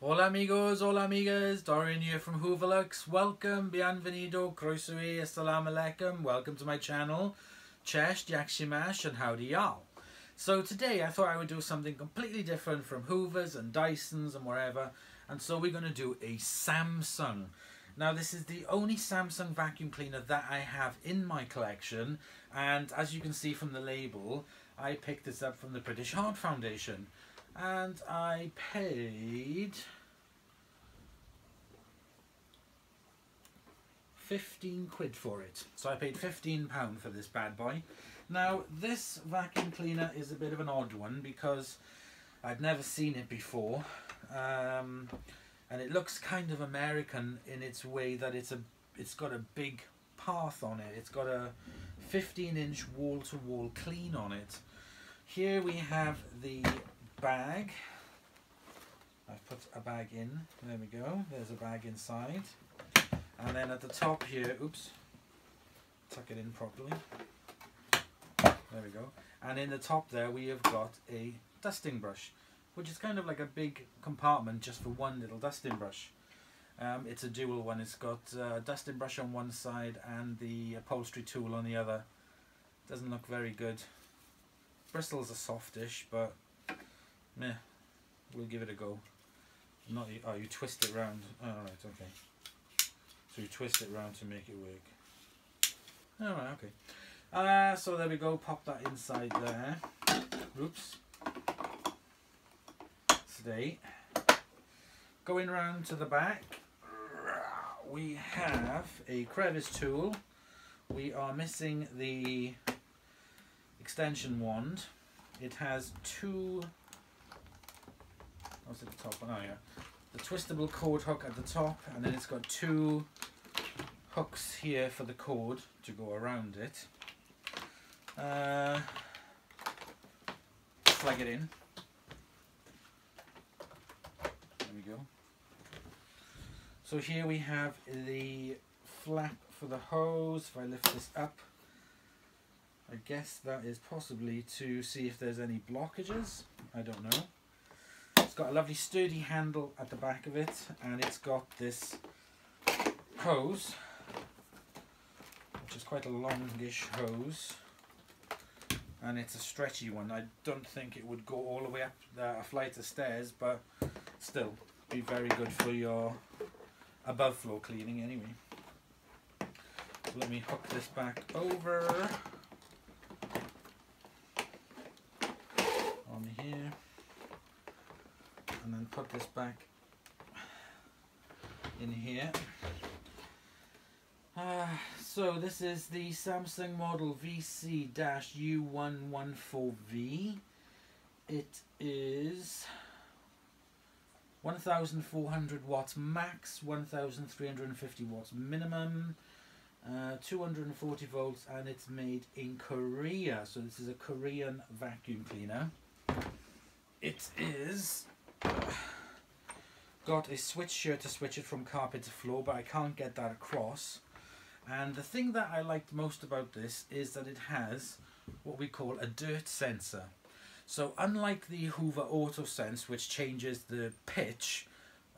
Hola amigos, hola amigas, Dorian here from Hooverlux. Welcome, bienvenido, croeso, assalamu alaikum. Welcome to my channel. Cześć, jak się masz, and howdy y'all. So today I thought I would do something completely different from Hoovers and Dysons and wherever. And so we're going to do a Samsung. Now this is the only Samsung vacuum cleaner that I have in my collection. And as you can see from the label, I picked this up from the British Heart Foundation. And I paid 15 quid for it. So I paid £15 for this bad boy. Now this vacuum cleaner is a bit of an odd one because I'd never seen it before. And it looks kind of American in its way that it's got a big path on it. It's got a 15-inch wall-to-wall clean on it. Here we have the bag. I've put a bag in. There we go. There's a bag inside. And then at the top here, oops, tuck it in properly. There we go. And in the top there we have got a dusting brush, which is kind of like a big compartment just for one little dusting brush. It's a dual one. It's got a dusting brush on one side and the upholstery tool on the other. Doesn't look very good. Bristles are softish, but meh, we'll give it a go. Not oh, you twist it round. Oh, right, okay. So you twist it round to make it work. Alright, okay. So there we go, pop that inside there. Oops. Today, going round to the back, we have a crevice tool. We are missing the extension wand. It has two, what's at the top? Oh yeah, the twistable cord hook at the top, and then it's got two hooks here for the cord to go around it. Plug it in. There we go. So here we have the flap for the hose. If I lift this up, I guess that is possibly to see if there's any blockages. I don't know. It's got a lovely sturdy handle at the back of it, and it's got this hose, which is quite a longish hose, and it's a stretchy one. I don't think it would go all the way up a flight of stairs, but still be very good for your above floor cleaning anyway. So let me hook this back over on here, and then put this back in here. So this is the Samsung model VC-U114V. It is 1,400 watts max, 1,350 watts minimum, 240 volts, and it's made in Korea. So this is a Korean vacuum cleaner. It is got a switch here to switch it from carpet to floor, but I can't get that across. And the thing that I liked most about this is that it has what we call a dirt sensor. So unlike the Hoover AutoSense, which changes the pitch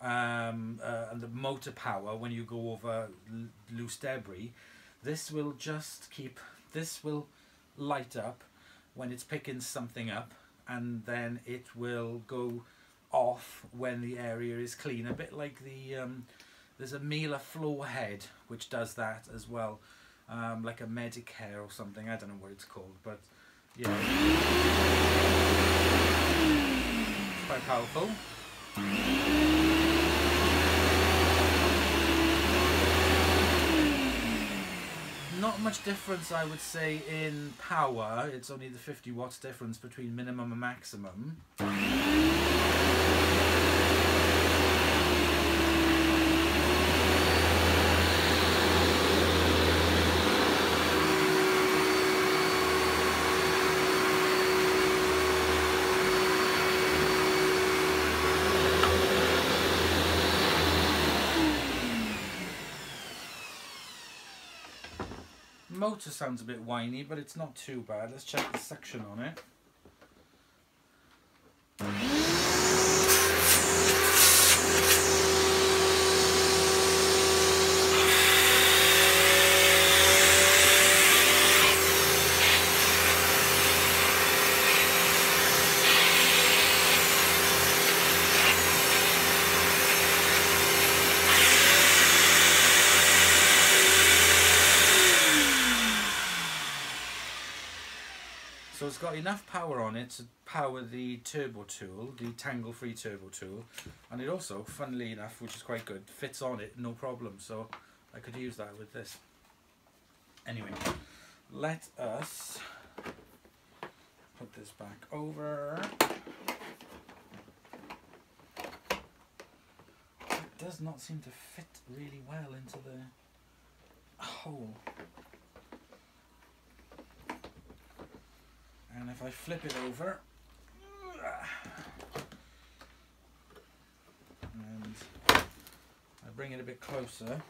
and the motor power when you go over loose debris, this will just this will light up when it's picking something up, and then it will go off when the area is clean. A bit like the there's a Miele floor head which does that as well, like a Medicare or something. I don't know what it's called, but yeah, it's quite powerful. Not much difference, I would say, in power. It's only the 50 watts difference between minimum and maximum. Motor sounds a bit whiny, but it's not too bad. Let's check the suction on it. it's got enough power on it to power the turbo tool, the tangle-free turbo tool, and it also, funnily enough, which is quite good, fits on it no problem, so I could use that with this. Anyway, let us put this back over. It does not seem to fit really well into the hole. And if I flip it over and I bring it a bit closer,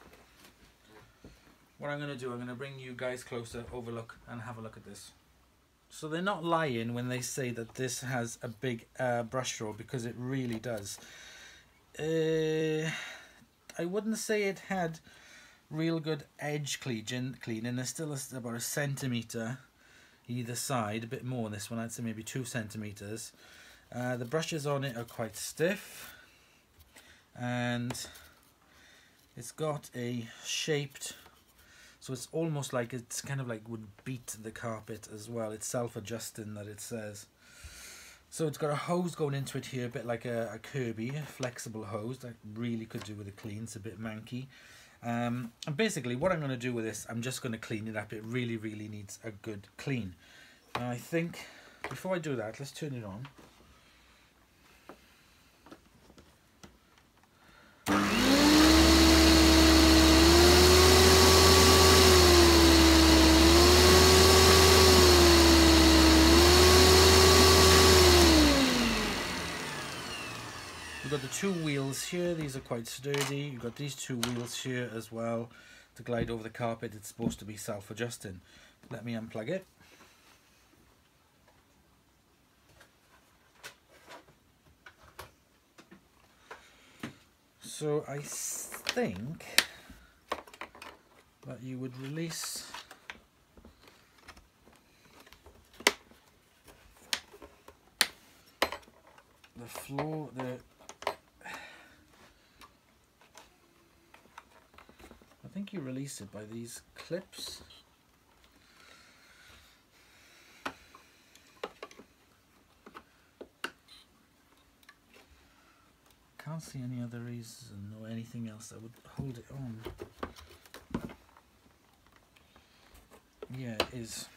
what I'm going to do, I'm going to bring you guys closer, overlook, and have a look at this. So they're not lying when they say that this has a big brush stroke, because it really does. I wouldn't say it had real good edge cleaning. There's still about a centimetre either side, a bit more this one, I'd say maybe 2 centimeters. The brushes on it are quite stiff, and it's got a shaped, so it's almost like it's kind of like would beat the carpet as well. It's self-adjusting, that it says. So it's got a hose going into it here, a bit like a Kirby, a flexible hose that really could do with a clean. It's a bit manky. And basically what I'm going to do with this, I'm just going to clean it up. It really needs a good clean. Now I think before I do that, let's turn it on. You've got the 2 wheels here, these are quite sturdy. You've got these 2 wheels here as well to glide over the carpet. It's supposed to be self-adjusting. Let me unplug it. So I think that you would release the floor, I think you release it by these clips. Can't see any other reason or anything else that would hold it on. Yeah, it is.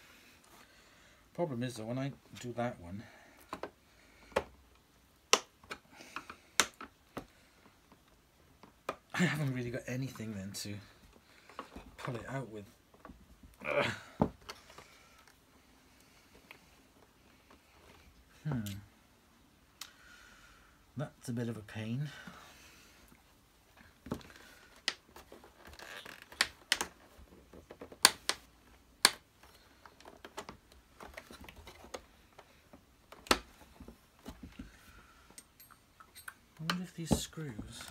Problem is though, when I do that one, I haven't really got anything then to pull it out with. That's a bit of a pain. I wonder if these screws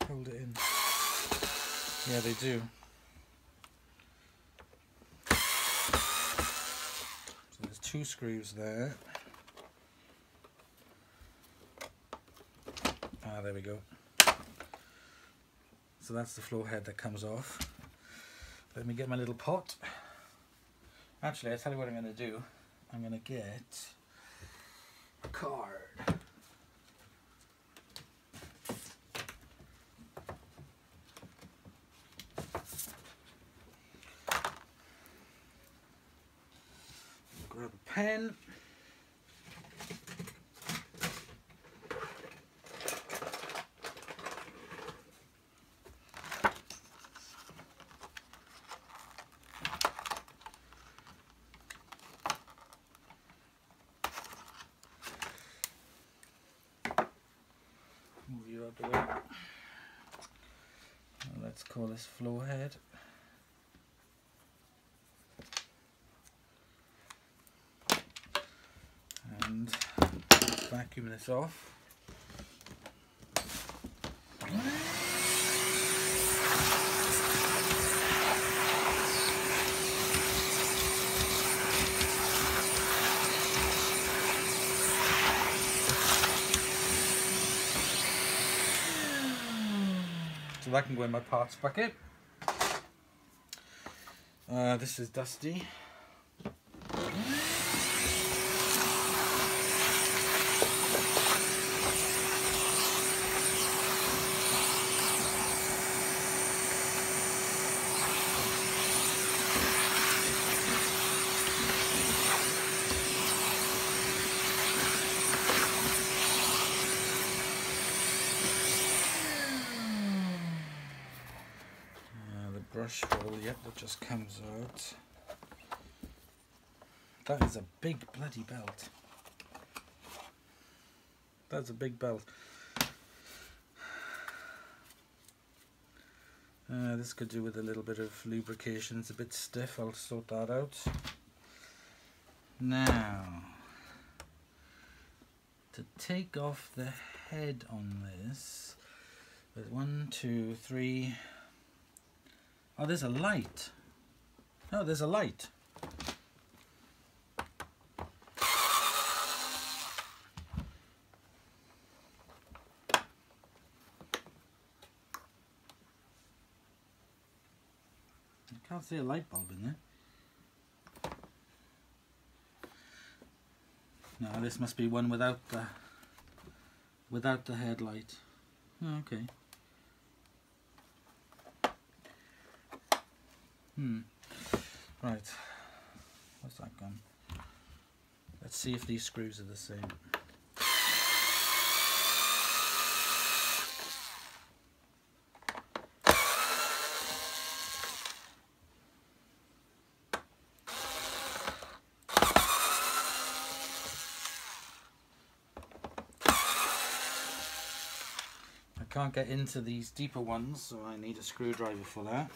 hold it in. Yeah, they do. So there's 2 screws there. Ah, there we go. So that's the floor head that comes off. Let me get my little pot. Actually, I'll tell you what I'm going to do. I'm going to get a card. Grab a pen. Move you out the way. Now let's call this floor head. And vacuum this off. So that can go in my parts bucket. This is dusty. Brush roll, yep, that just comes out. That is a big bloody belt. That's a big belt. This could do with a little bit of lubrication. It's a bit stiff. I'll sort that out. Now, to take off the head on this, there's 1, 2, 3. Oh, there's a light. Oh, there's a light. I can't see a light bulb in there. No, this must be one without the headlight. Oh, okay. Right, what's that gone? Let's see if these screws are the same. I can't get into these deeper ones, so I need a screwdriver for that.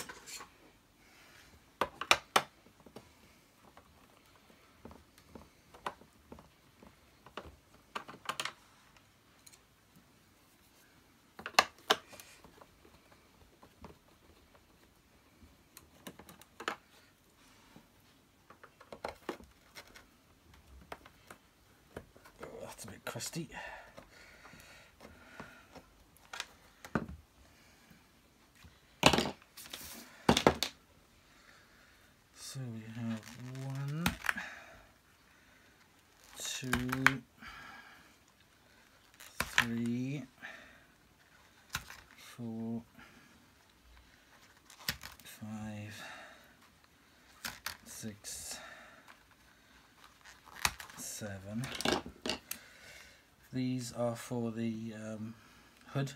That's a bit crusty. So we have 1, 2, 3, 4, 5, 6, 7. These are for the hood,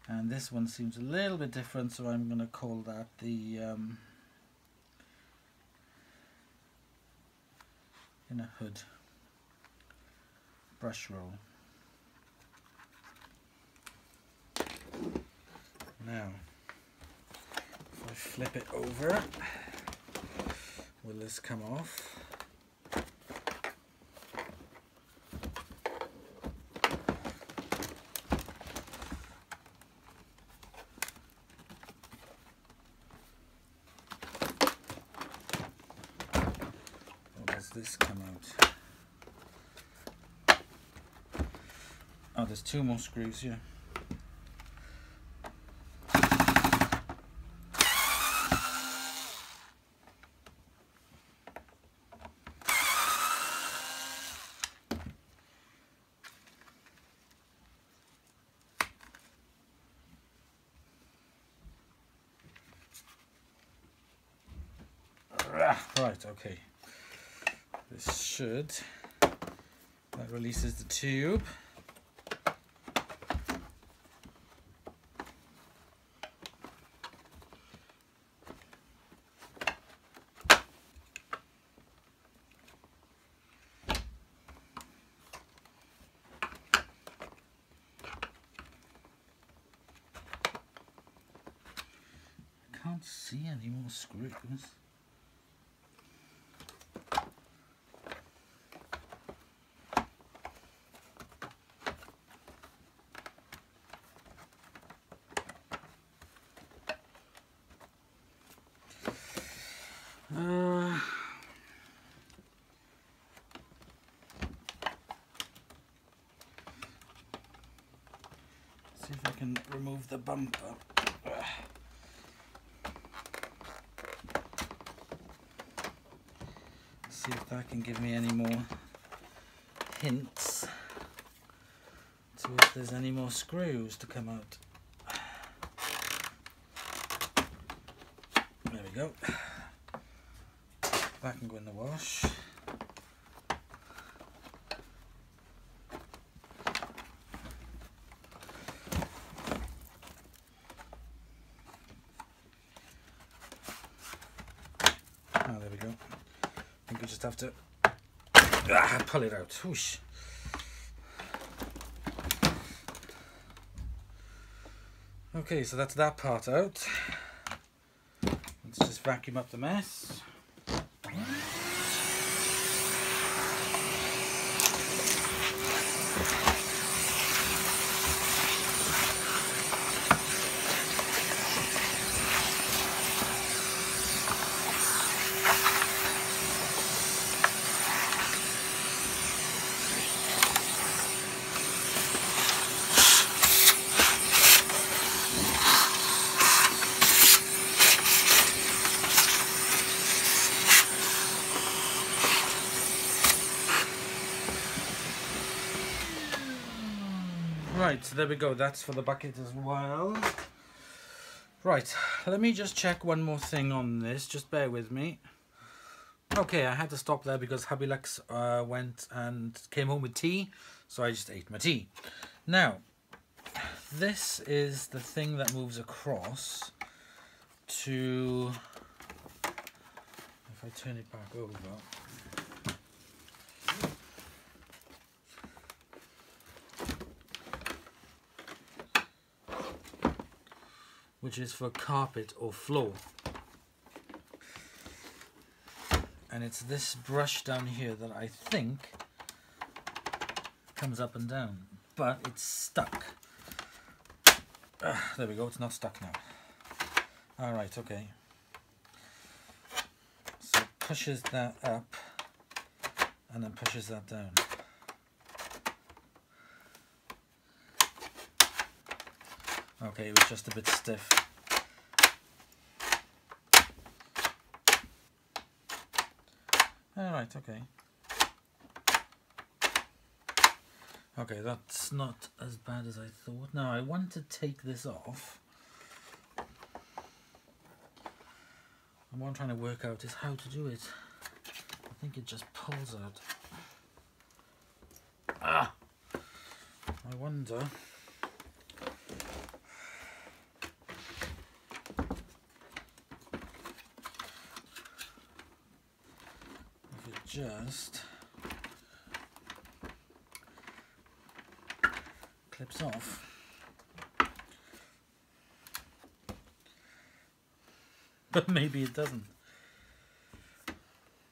and this one seems a little bit different, so I'm going to call that the inner hood brush roll. Now, if I flip it over, will this come off? This come out? Oh, there's 2 more screws here. Right, okay. This should, that releases the tube. I can't see any more screws. See if I can remove the bumper. that can give me any more hints to if there's any more screws to come out. There we go. That can go in the wash. Oh, there we go. I think we just have to pull it out. Whoosh. Okay, so that's that part out. Let's just vacuum up the mess. Right, so there we go, that's for the bucket as well. Right, let me just check one more thing on this, just bear with me. Okay, I had to stop there because Hubby Lux went and came home with tea, so I just ate my tea. Now, this is the thing that moves across to, if I turn it back over, which is for carpet or floor. And it's this brush down here that I think comes up and down, but it's stuck. There we go, it's not stuck now. Alright, okay. So it pushes that up and then pushes that down. Okay, it was just a bit stiff. Alright, okay. Okay, that's not as bad as I thought. Now, I want to take this off. And what I'm trying to work out is how to do it. I think it just pulls out. Ah! I wonder... just clips off. But maybe it doesn't.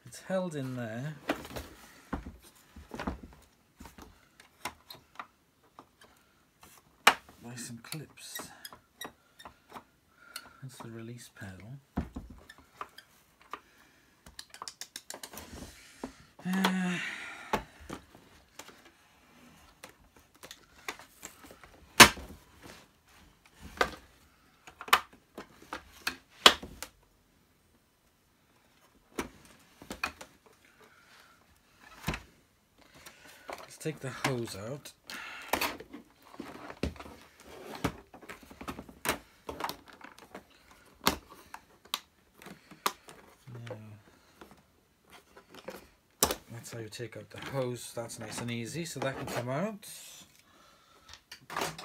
It's held in there. By some clips. That's the release pedal. Let's take the hose out. That's how you take out the hose. That's nice and easy, so that can come out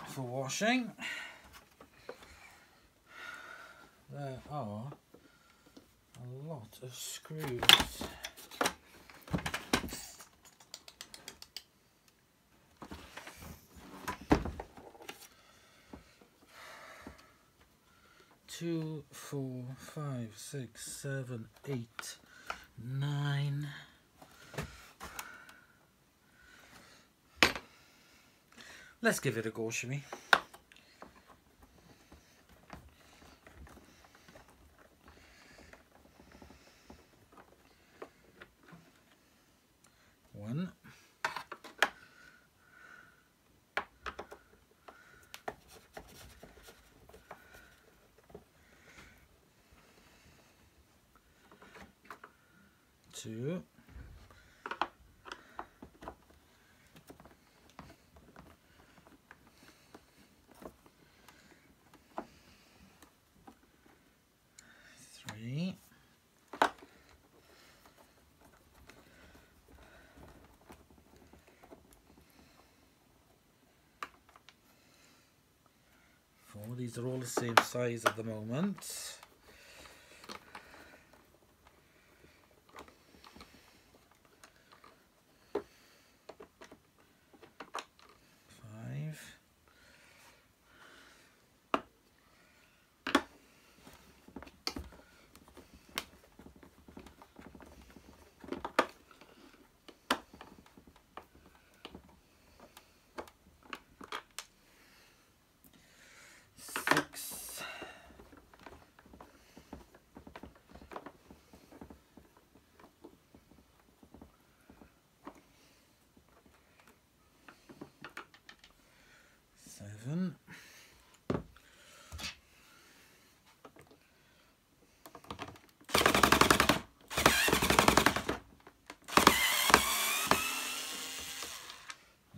for washing. There are a lot of screws. Two, 4, 5, 6, 7, 8, 9. Let's give it a go, shall we? One. Two. these are all the same size at the moment. Seven.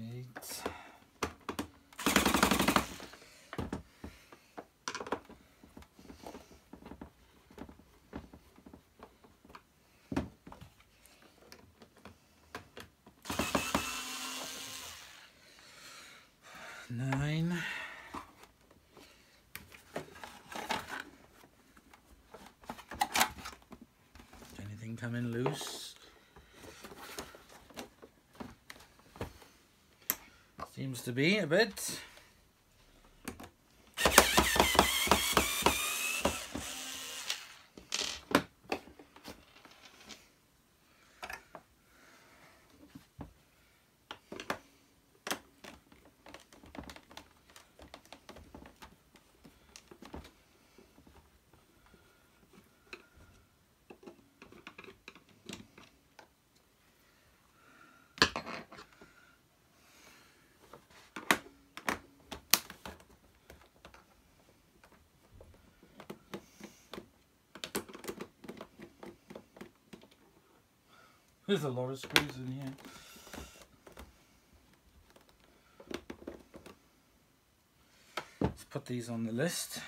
Eight. 9. Anything coming loose? Seems to be a bit. There's a lot of screws in here. Let's put these on the list.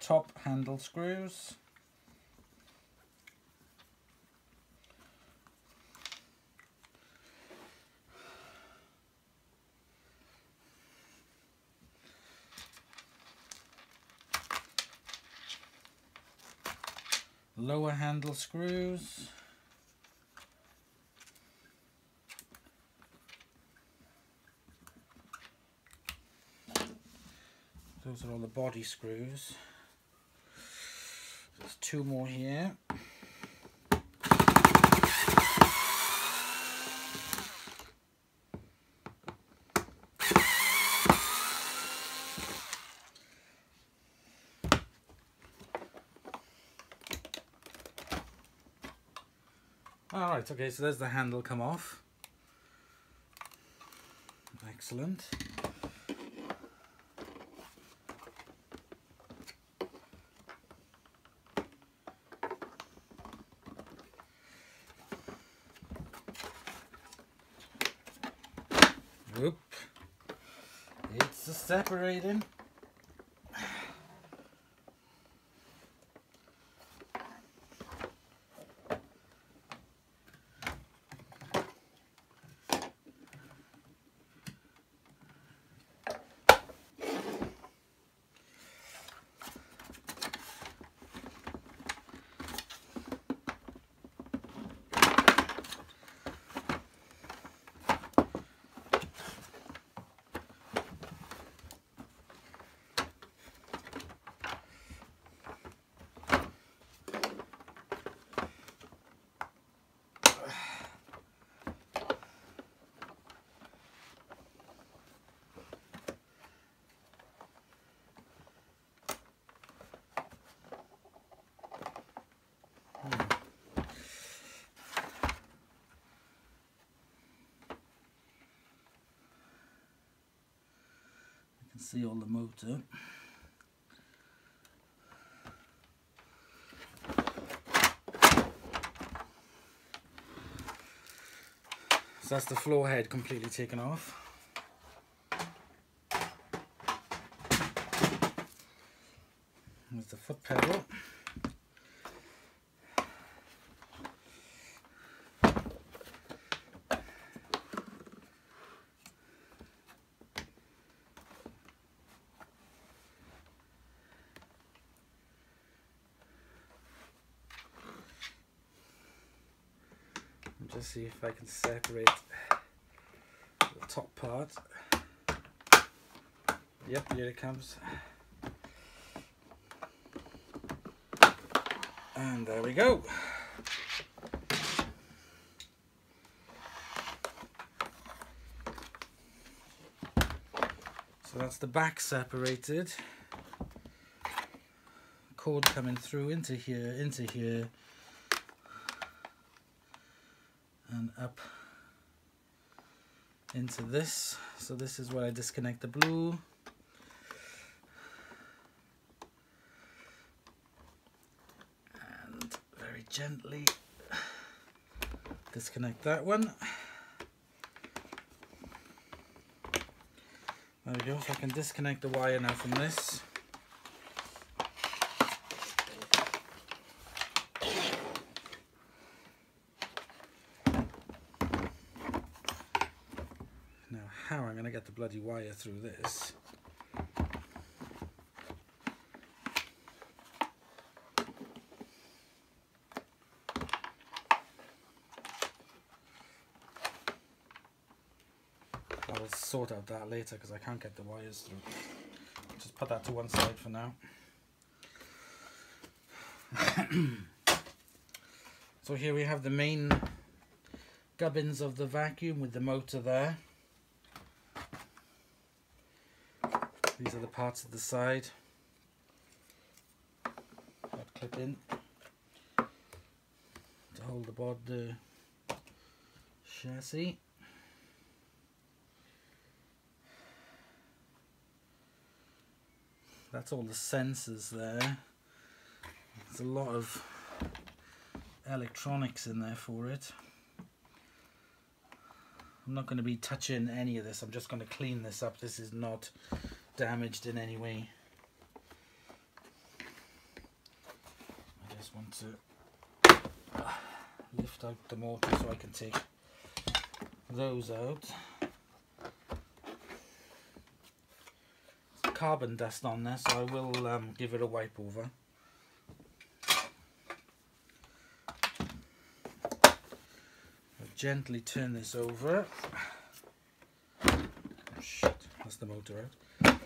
Top handle screws. Lower handle screws. Those are all the body screws. There's 2 more here. Alright, okay, so there's the handle come off. Excellent. Whoop. It's separating. See all the motor. So that's the floor head completely taken off. There's the foot pedal. just see if I can separate the top part. Yep, here it comes. And there we go. So that's the back separated. Cord coming through into here, and up into this. So this is where I disconnect the blue. And very gently disconnect that one. There we go, so I can disconnect the wire now from this. Now how I'm going to get the bloody wire through this. I'll sort out that later because I can't get the wires through. Just put that to one side for now. So here we have the main gubbins of the vacuum with the motor there. These are the parts at the side that clip in to hold the chassis. That's all the sensors there. There's a lot of electronics in there for it. I'm not going to be touching any of this. I'm just going to clean this up. This is not damaged in any way. I just want to lift out the motor so I can take those out. Carbon dust on there, so I will give it a wipe over. I'll gently turn this over. Oh shit, that's the motor out.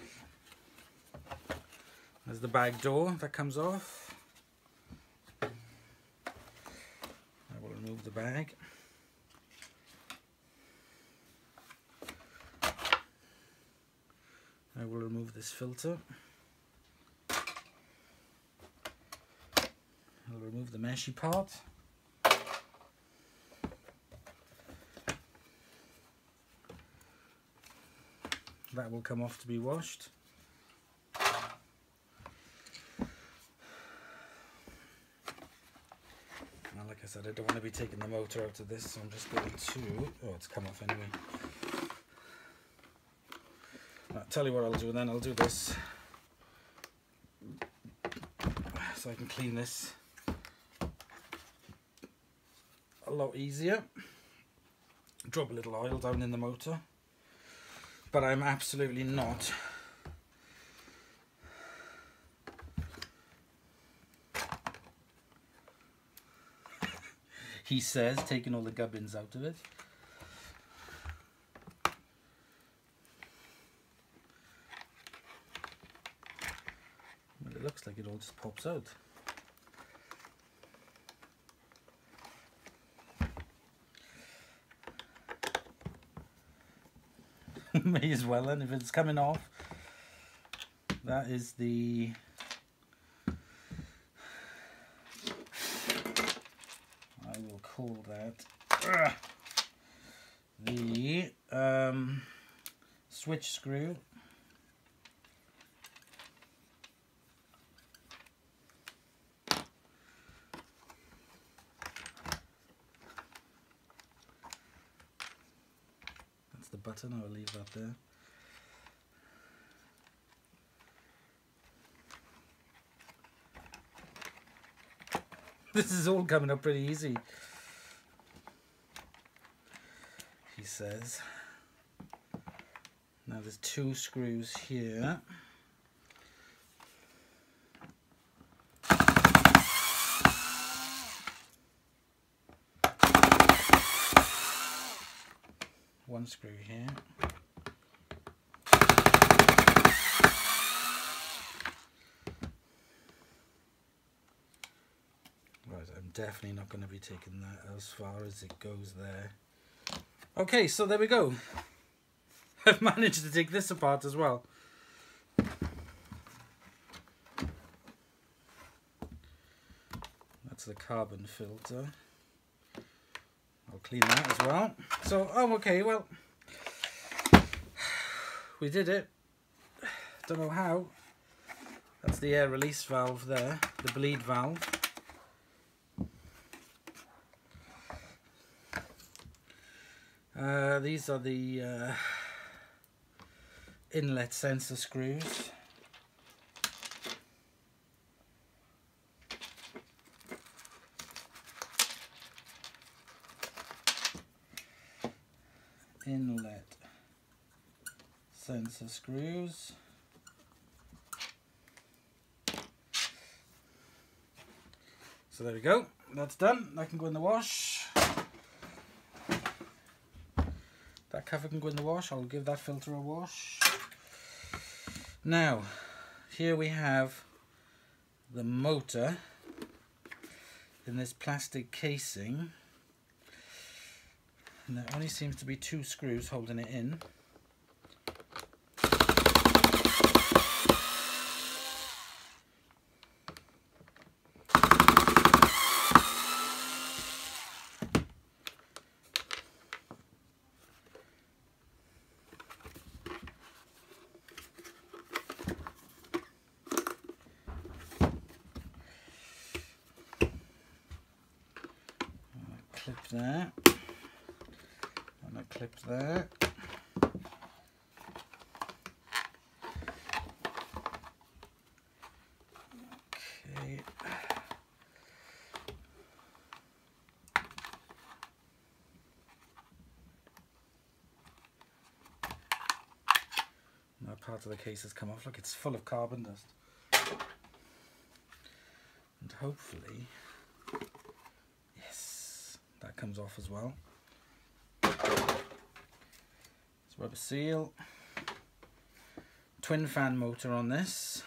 There's the bag door that comes off. I will remove the bag. I will remove this filter. I'll remove the meshy part. That will come off to be washed. Now, like I said, I don't want to be taking the motor out of this, so I'm just going to... Oh, it's come off anyway. I'll tell you what I'll do then, I'll do this so I can clean this a lot easier. Drop a little oil down in the motor, but I'm absolutely not he says, taking all the gubbins out of it. It looks like it all just pops out. May as well, and if it's coming off, that is the I will call that the switch screw. The button, I'll leave that there. This is all coming up pretty easy, he says. Now there's two screws here. one screw here. Right, I'm definitely not going to be taking that as far as it goes there. Okay, so there we go. I've managed to take this apart as well. That's the carbon filter. I'll clean that as well. So, oh, okay, well, we did it. Don't know how. That's the air release valve there, the bleed valve. These are the inlet sensor screws. Inlet sensor screws. So there we go, that's done. That can go in the wash. That cover can go in the wash. I'll give that filter a wash. Now, here we have the motor in this plastic casing. And there only seems to be 2 screws holding it in. Clip there. And I clip there. Okay. Now part of the case has come off. Look, it's full of carbon dust. And hopefully, yes, that comes off as well. Rubber seal, twin fan motor on this.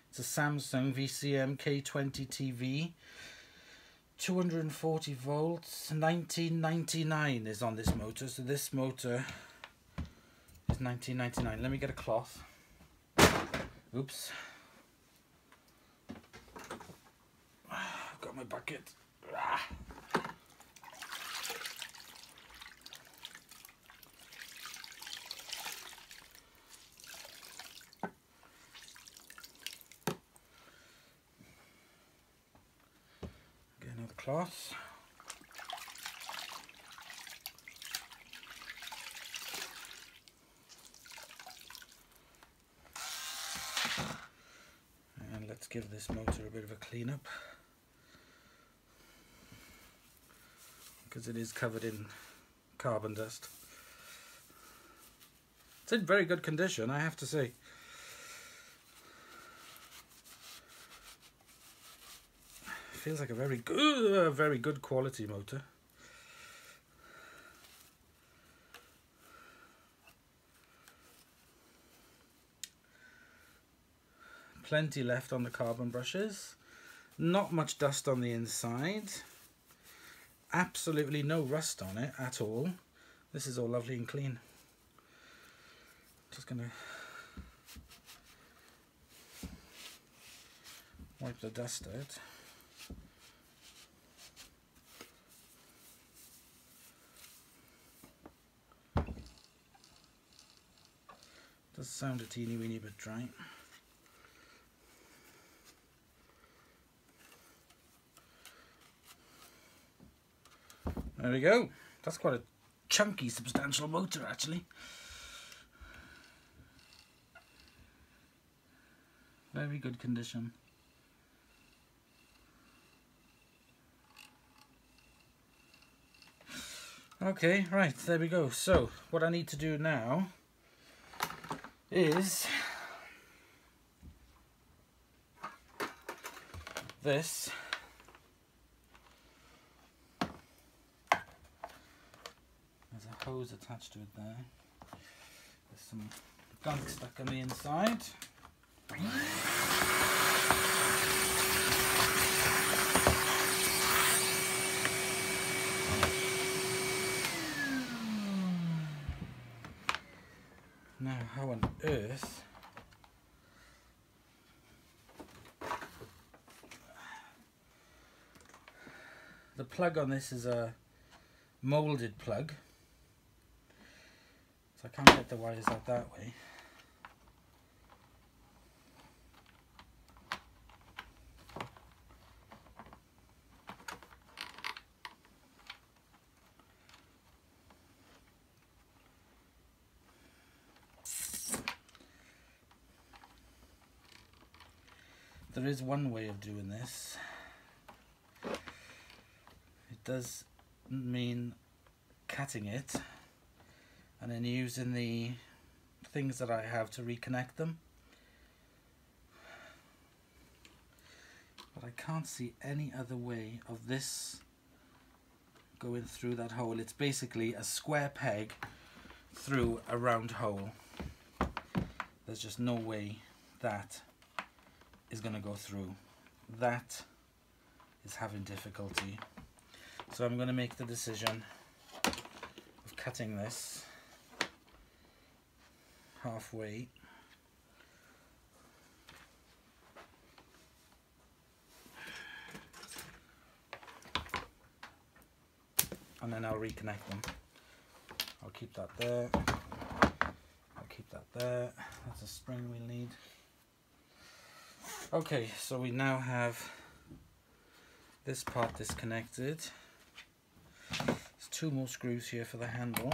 It's a Samsung VCM K20 TV, 240 volts, 1999 is on this motor. So this motor is 1999. Let me get a cloth. Oops. I've got my bucket. Cloth. And let's give this motor a bit of a clean up, because it is covered in carbon dust. It's in very good condition, I have to say. Feels like a very good quality motor. Plenty left on the carbon brushes. Not much dust on the inside. Absolutely no rust on it at all. This is all lovely and clean. Just gonna wipe the dust out. Does sound a teeny weeny bit dry. There we go. That's quite a chunky, substantial motor actually. Very good condition. Okay, right, there we go. So, what I need to do now is this. hose attached to it there. There's some gunk stuck on the inside. Now, how on earth the plug on this is a molded plug, so I can't get the wires out that way. There is one way of doing this. It does mean cutting it and then using the things that I have to reconnect them. But I can't see any other way of this going through that hole. It's basically a square peg through a round hole. There's just no way that is going to go through. That is having difficulty. So I'm going to make the decision of cutting this halfway. And then I'll reconnect them. I'll keep that there. I'll keep that there. That's a spring we'll need. Okay, so we now have this part disconnected. There's 2 more screws here for the handle.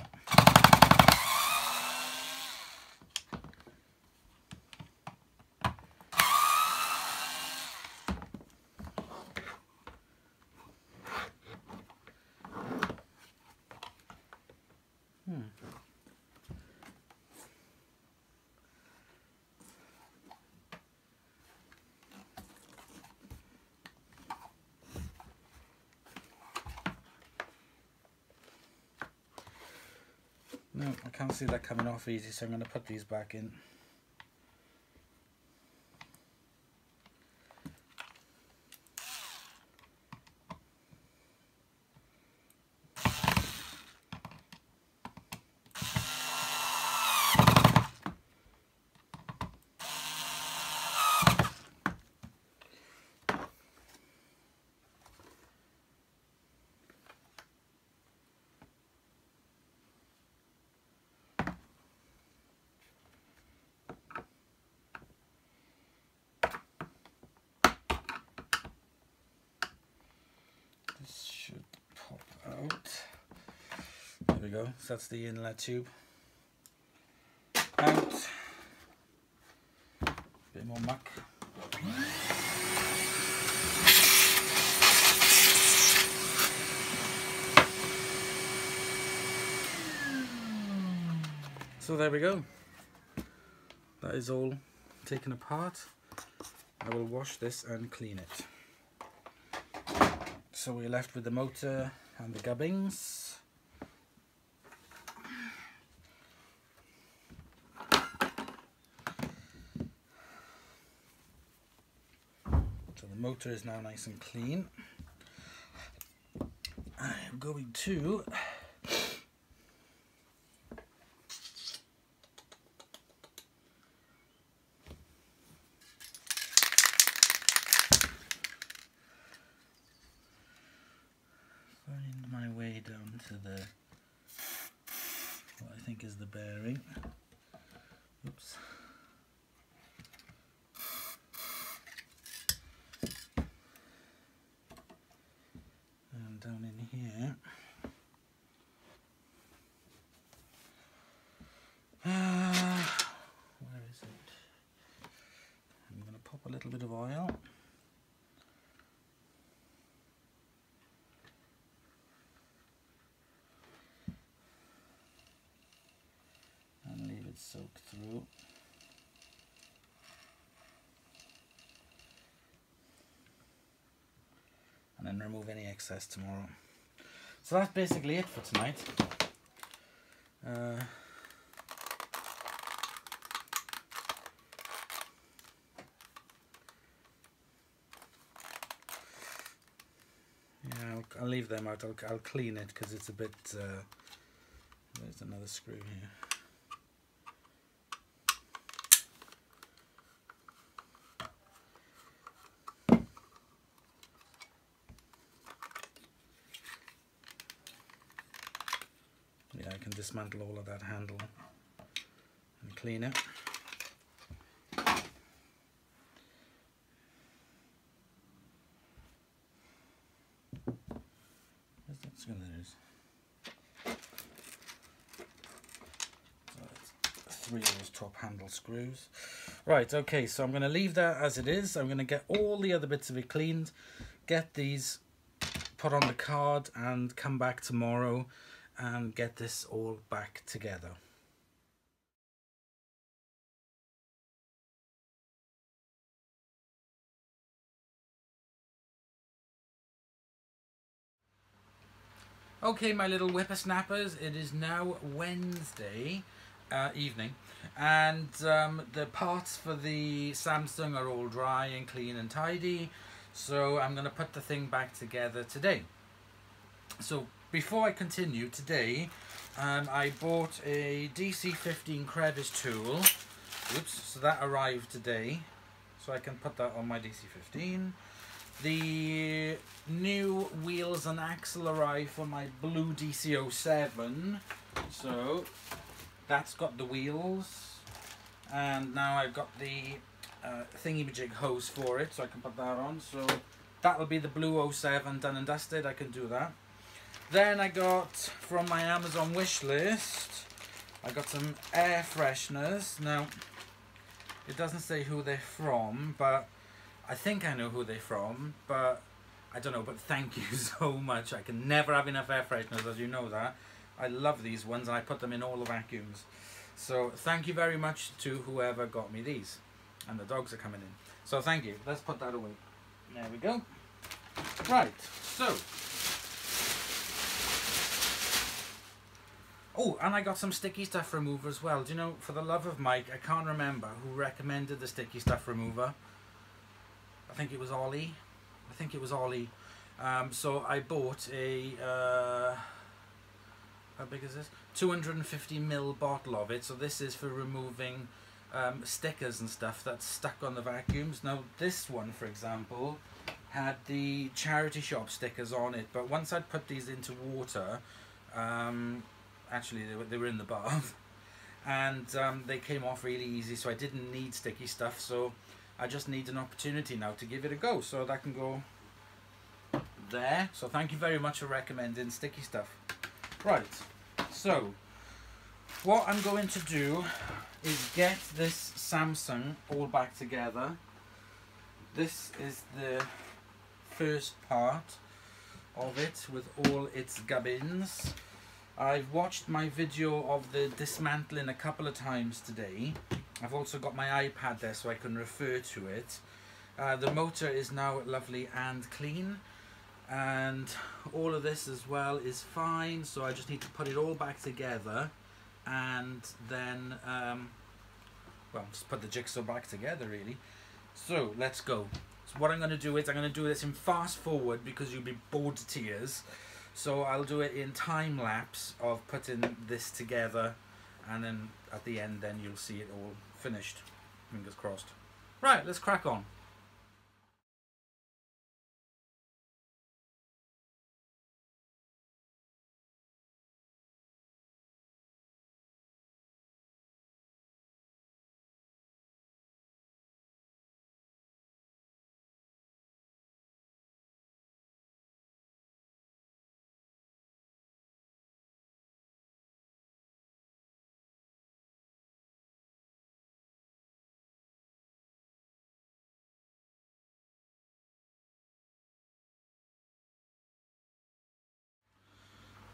No, I can't see that coming off easy, so I'm going to put these back in. This should pop out. There we go. So that's the inlet tube. Out. Bit more muck. So there we go. That is all taken apart. I will wash this and clean it. So we're left with the motor and the gubbins. So the motor is now nice and clean. I am going to find my way down to the what I think is the bearing. Oops. And down in here. Where is it? I'm going to pop a little bit of oil. And leave it soak through. And then remove any excess tomorrow. So that's basically it for tonight. Yeah, I'll leave them out. I'll clean it because it's a bit. There's another screw here. Yeah, I can dismantle all of that handle and clean it. There is. So that's 3 of those top handle screws. Right, okay, so I'm going to leave that as it is. I'm going to get all the other bits of it cleaned, get these put on the card, and come back tomorrow and get this all back together. Okay, my little whippersnappers, it is now Wednesday evening, and the parts for the Samsung are all dry and clean and tidy, so I'm going to put the thing back together today. So before I continue, today I bought a DC15 crevice tool. Oops, so that arrived today, so I can put that on my DC15. The new wheels and axle arrived for my blue DC07, so that's got the wheels, and now I've got the thingy-majig hose for it, so I can put that on. So that'll be the blue 07 done and dusted. I can do that. Then I got from my Amazon wish list, I got some air fresheners. Now it doesn't say who they're from, but I think I know who they're from, but I don't know. But thank you so much. I can never have enough air fresheners, as you know that. I love these ones, and I put them in all the vacuums. So thank you very much to whoever got me these. And the dogs are coming in. So thank you. Let's put that away. There we go. Right, so. Oh, and I got some sticky stuff remover as well. Do you know, for the love of Mike, I can't remember who recommended the sticky stuff remover. I think it was Ollie. So I bought a, how big is this? 250ml bottle of it. So this is for removing stickers and stuff that's stuck on the vacuums. Now this one, for example, had the charity shop stickers on it. But once I'd put these into water, actually they were in the bath, and they came off really easy. So I didn't need sticky stuff. So I just need an opportunity now to give it a go, so that can go there. So thank you very much for recommending sticky stuff. Right, so what I'm going to do is get this Samsung all back together. This is the first part of it with all its gubbins. I've watched my video of the dismantling a couple of times today. I've also got my iPad there so I can refer to it. The motor is now lovely and clean, and all of this as well is fine, so I just need to put it all back together, and then well, just put the jigsaw back together really. So let's go. So what I'm going to do is I'm going to do this in fast forward because you'll be bored to tears. So I'll do it in time lapse of putting this together, and then at the end then you'll see it all finished. Fingers crossed. Right, let's crack on.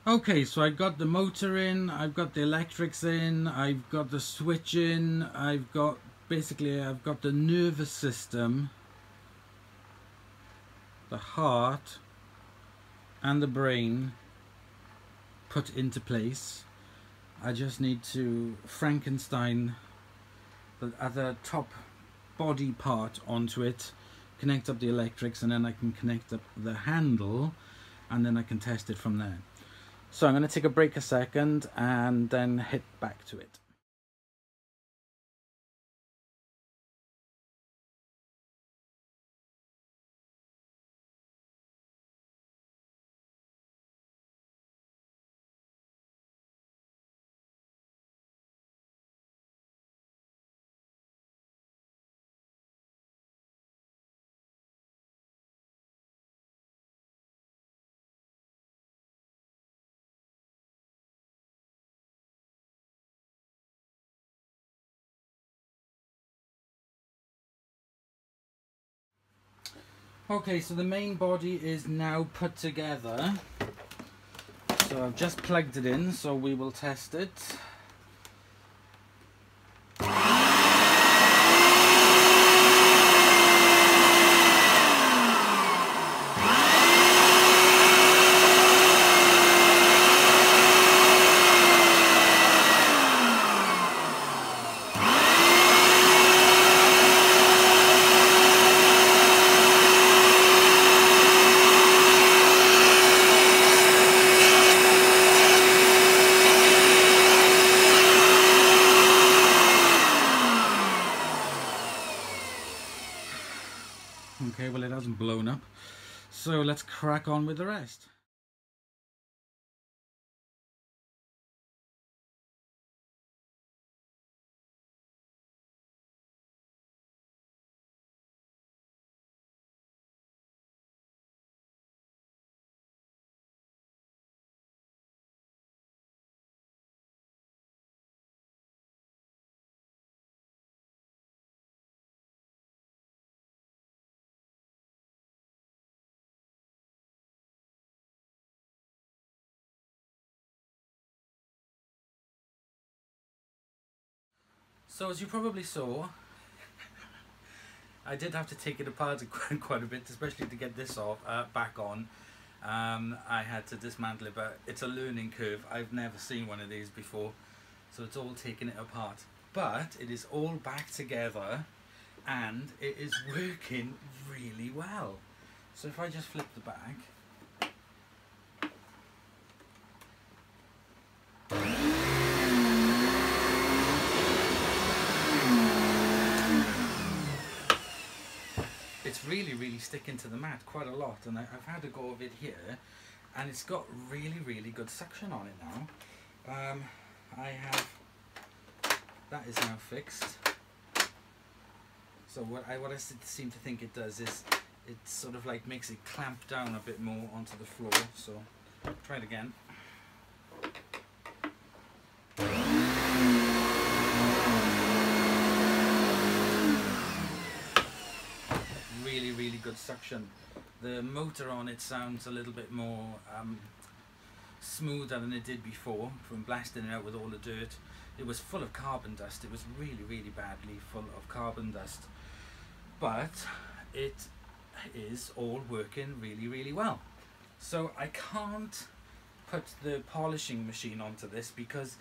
Okay, so I've got the motor in, I've got the electrics in, I've got the switch in, I've got the nervous system, the heart and the brain put into place. I just need to Frankenstein the other top body part onto it, connect up the electrics, and then I can connect up the handle, and then I can test it from there. So I'm going to take a break a second and then hit back to it. Okay, so the main body is now put together. So I've just plugged it in, so we will test it. Okay, well, it hasn't blown up, so let's crack on with the rest. So as you probably saw, I did have to take it apart quite a bit, especially to get this off, back on. I had to dismantle it, but it's a learning curve. I've never seen one of these before, so it's all taking it apart. But it is all back together, and it is working really well. So if I just flip the back, it's really sticking to the mat quite a lot, and I've had a go of it here, and it's got really good suction on it now. That is now fixed. So what I seem to think it does is it sort of like makes it clamp down a bit more onto the floor. So try it again. Really good suction. The motor on it sounds a little bit more smoother than it did before from blasting it out with all the dirt. It was full of carbon dust. It was really badly full of carbon dust, but it is all working really well. So I can't put the polishing machine onto this because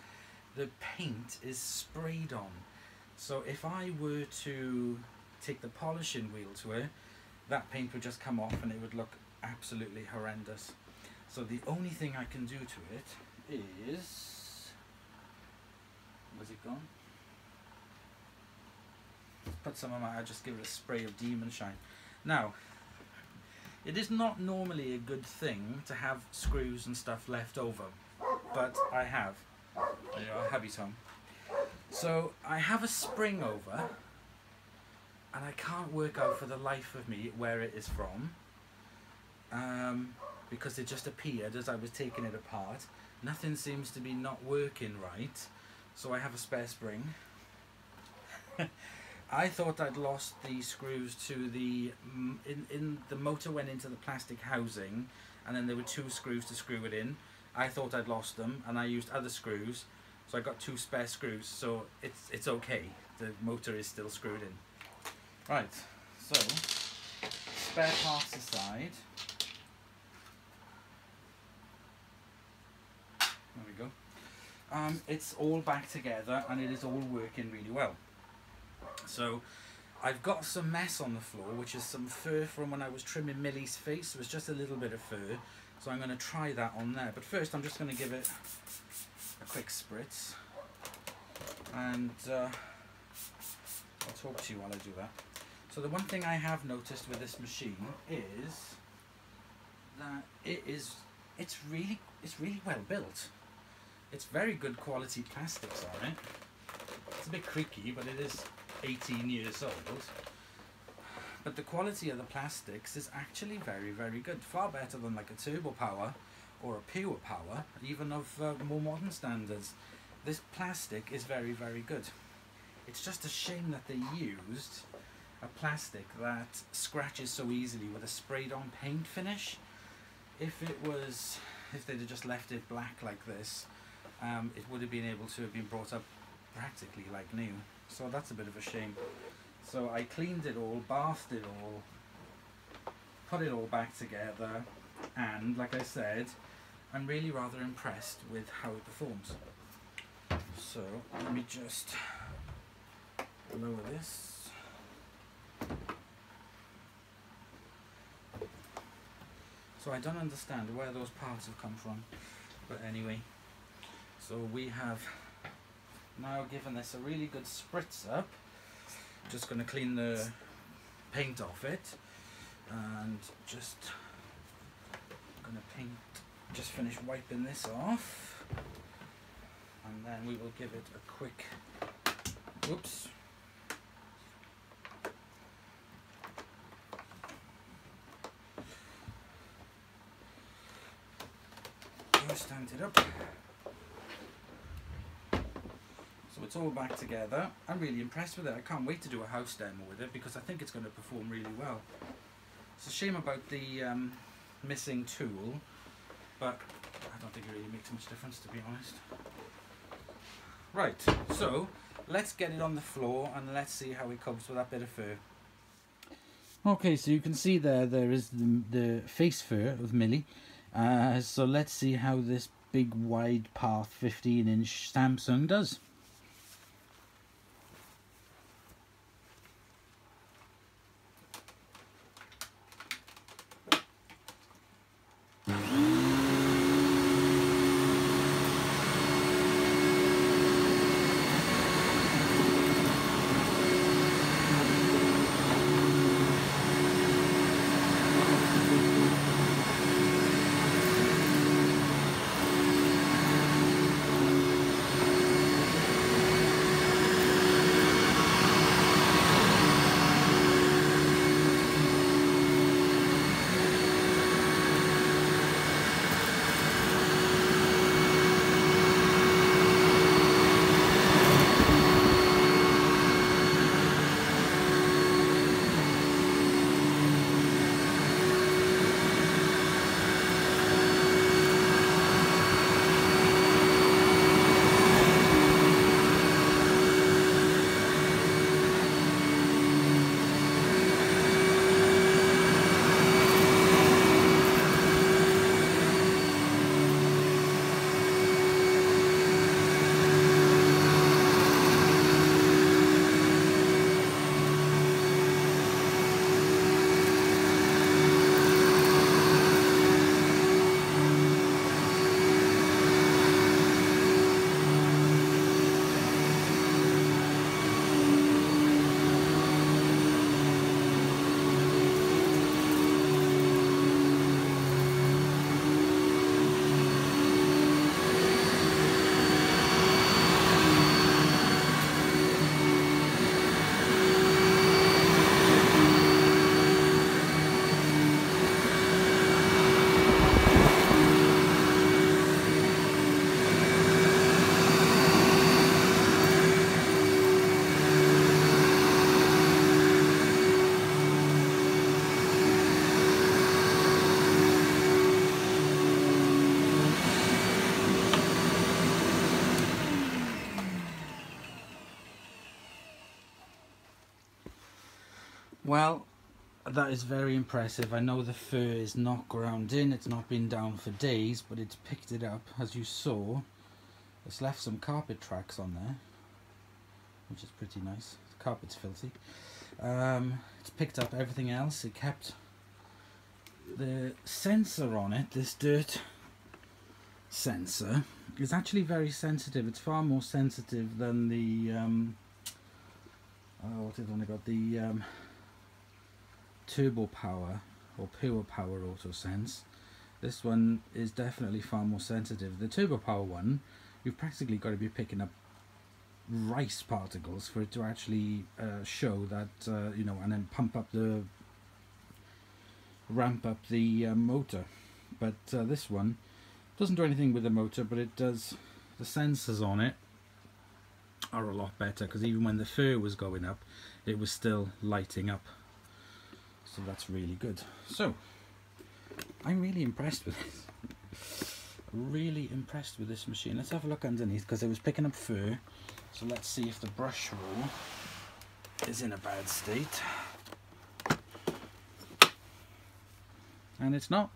the paint is sprayed on. So if I were to take the polishing wheel to it, that paint would just come off and it would look absolutely horrendous. So the only thing I can do to it is, where's it gone? Put some of my, I'll just give it a spray of Demon Shine. Now, it is not normally a good thing to have screws and stuff left over, but I have. There you are, hubby's home. So I have a spring over, and I can't work out for the life of me where it is from, because it just appeared as I was taking it apart. Nothing seems to be not working right, so I have a spare spring. I thought I'd lost the screws to the, in the motor went into the plastic housing, and then there were 2 screws to screw it in. I thought I'd lost them, and I used other screws, so I got 2 spare screws, so it's okay. The motor is still screwed in. Right, so spare parts aside. There we go. it's all back together and it is all working really well. So I've got some mess on the floor, which is some fur from when I was trimming Millie's face. It was just a little bit of fur, so I'm going to try that on there. But first I'm just going to give it a quick spritz, and I'll talk to you while I do that. So the one thing I have noticed with this machine is that it's really well built. It's very good quality plastics on it. It's a bit creaky, but it is 18 years old. But the quality of the plastics is actually very good. Far better than like a Turbo Power or a Pure Power, even of more modern standards. This plastic is very good. It's just a shame that they used a plastic that scratches so easily with a sprayed on paint finish. If they'd have just left it black like this, it would have been able to have been brought up practically like new. So that's a bit of a shame. So I cleaned it all, bathed it all, put it all back together, and like I said, I'm really rather impressed with how it performs. So let me just lower this. So I don't understand where those parts have come from, but anyway. So we have now given this a really good spritz up. Just going to clean the paint off it, and just going to just finish wiping this off, and then we will give it a quick, whoops, stand it up. So it's all back together. I'm really impressed with it. I can't wait to do a house demo with it because I think it's going to perform really well. It's a shame about the missing tool, but I don't think it really makes much difference, to be honest. Right, so let's get it on the floor and let's see how it copes with that bit of fur. Okay, so you can see there is the face fur of Millie. So let's see how this big wide path 15-inch Samsung does. Well, that is very impressive. I know the fur is not ground in, it's not been down for days, but it's picked it up, as you saw. It's left some carpet tracks on there, which is pretty nice. The carpet's filthy. It's picked up everything else. It kept the sensor on it. This dirt sensor is actually very sensitive. It's far more sensitive than the what is it I got? The turbo power or pure power auto sense. This one is definitely far more sensitive. The turbo power one, you've practically got to be picking up rice particles for it to actually show that you know, and then ramp up the motor. But this one doesn't do anything with the motor, but it does. The sensors on it are a lot better, because even when the fur was going up, it was still lighting up. So that's really good. So I'm really impressed with this. Really impressed with this machine. Let's have a look underneath, because it was picking up fur. So let's see if the brush roll is in a bad state. And it's not.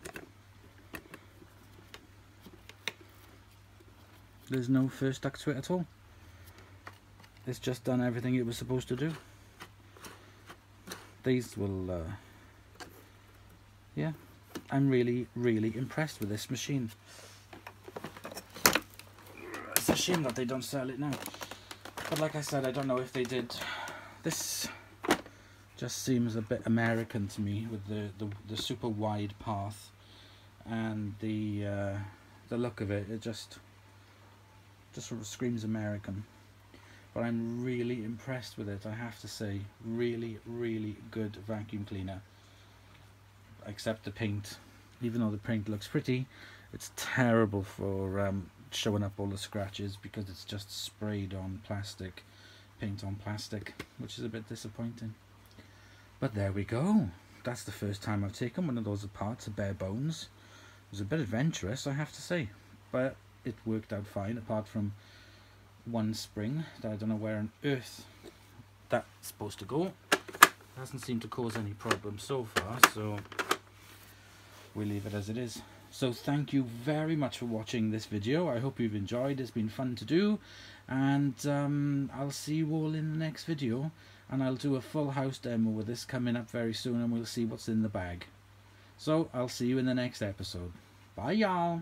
There's no fur stuck to it at all. It's just done everything it was supposed to do. These will yeah, I'm really impressed with this machine. It's a shame that they don't sell it now, but like I said, I don't know if they did. This just seems a bit American to me, with the super wide path and the look of it. It just sort of screams American. But I'm really impressed with it, I have to say. Really good vacuum cleaner. Except the paint. Even though the paint looks pretty, it's terrible for showing up all the scratches, because it's just sprayed on plastic, paint on plastic, which is a bit disappointing. But there we go. That's the first time I've taken one of those apart to bare bones. It was a bit adventurous, I have to say, but it worked out fine, apart from one spring that I don't know where on earth that's supposed to go. It hasn't seemed to cause any problems so far, so we'll leave it as it is. So thank you very much for watching this video. I hope you've enjoyed. It's been fun to do, and I'll see you all in the next video, and I'll do a full house demo with this coming up very soon, and we'll see what's in the bag. So I'll see you in the next episode. Bye y'all.